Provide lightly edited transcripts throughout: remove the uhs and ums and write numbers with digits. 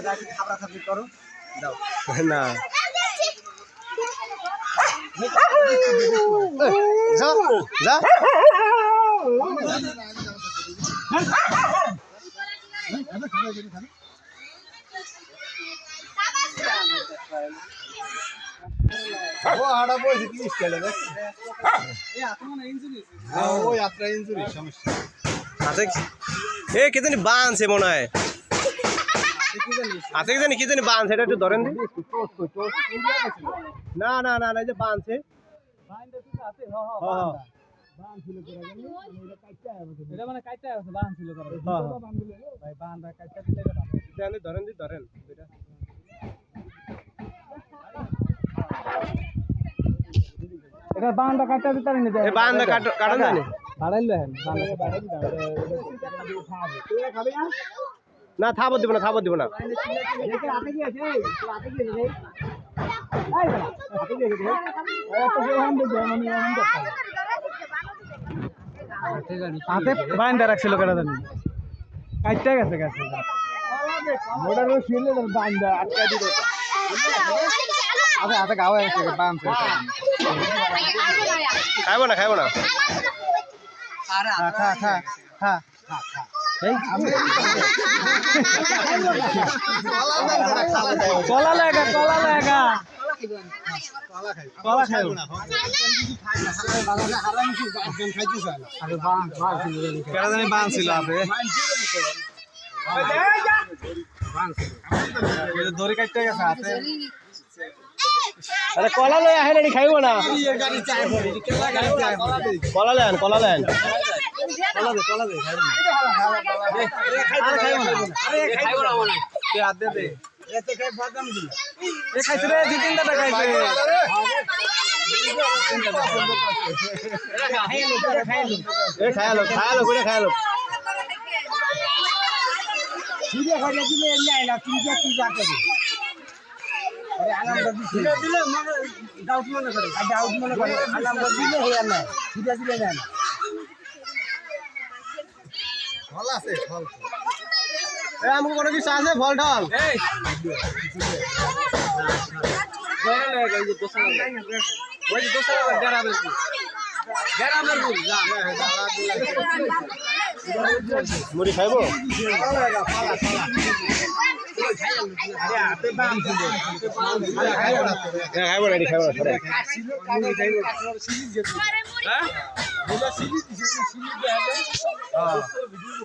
খাবরাখাবরি করো দাও না যা যা ও আড়া বইছে কি স্টাইলে দেখ এই আত্মা ইনজুরি ওই আত্মা ইনজুরি সমস্যা হাতে এ কি জানি বাঁধছে মনে হয় হাতে কি জানি বাঁধছে এটা একটু ধরেন দিন না না না না এই যে বাঁধছে এটা মানে কাইটা আছে বান ছিল করে ভাই বানটা কাইটা দিলে ভালো ধরেন দিন ধরেন এটা বানটা কাইটা দিতে পারেন না এই বাঁধটা কাটন জানি বাড়াইলো হেন বানটা বাড়াই খাবে না না থাবো দিব না দেখে আপনি কি আছে আপনি কি আছে এই আপনি কি আছে একটা যে হাম দে আমি হাম দে হাতে বাঁধা রাখছিল কেন জানি কাইটা গেছে মোটা রো শিলে বাঁধা আটকা দিতে আরে হাতে গাওয়া আছে বাঁধছে খাইবো না আরে খা খা খা এই আমি কলা লাগা কলা খাইবো না আরে কেন জানি বান ছিল আপে দড়ি কাটতে গেছে হাতে আরে কলা লয় আহে না খাইবো না কলা লেন কলা দে খাইবো না কে হাত দে এতে খাই বাদাম দি এ খাইছে রে দুই তিনটা খাইছে খায়ালো করে খায়ালো সিধে খাইলে দিলে না তুই কি যাকে আরে আলামটা দিলে ডাউট মনে করে আলামটা দিলে হইয়া না সিধে দিলে না ফল আছে ফল এ আমাকে কোনো কিছু আছে ফল ঢল এই মুড়ি খাইবো খাইবো না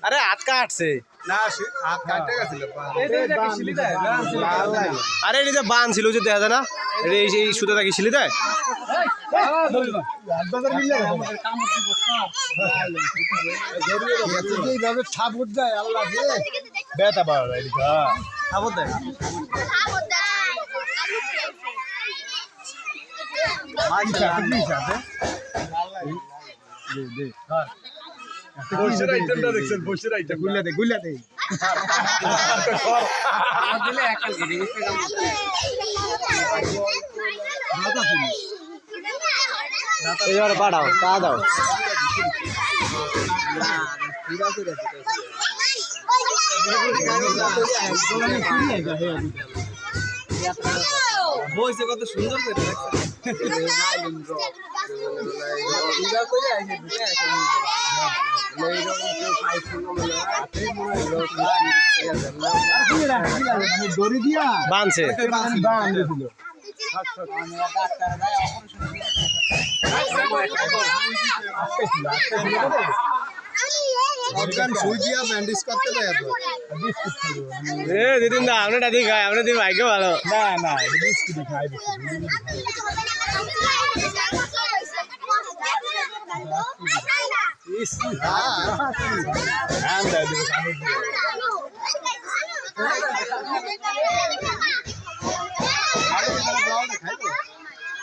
আরে হাত কাটছে না হাত কাটতে গেছিল আরে এই যে বান ছিল যে দেখা যায় না এই সুতোটা কি সিলি দেয় ছাপ উঠ যায় আল্লাহ বেটা বাবা খাবো দেয় বসের আইটেমটা দেখছেন বসের আইটেম গুল্লা দে দিলে একাল গিয়ে এবার পাঠাও তা দাও বইছে কত সুন্দর করে দড়ি দিয়া বানছে দিদিন দা আপনারটা দিয়ে খায় আপনার দিয়ে ভাগ্য ভালো না খাই